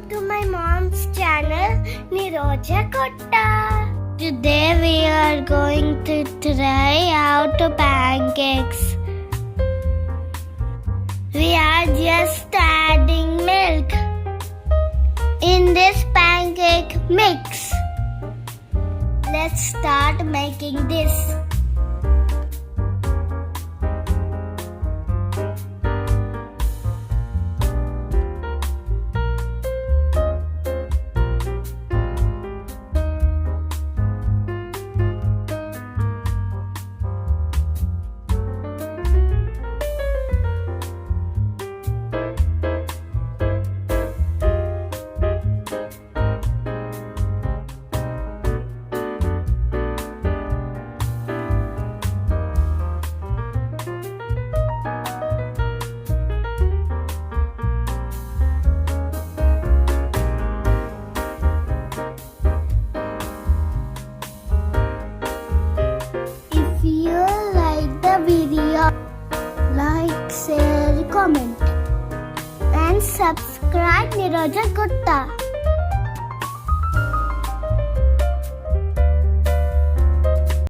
to my mom's channel, Niroja Gotha. Today we are going to try out pancakes. We are just adding milk in this pancake mix. Let's start making this. If you like the video, like, share, comment and subscribe Niroja Gotha.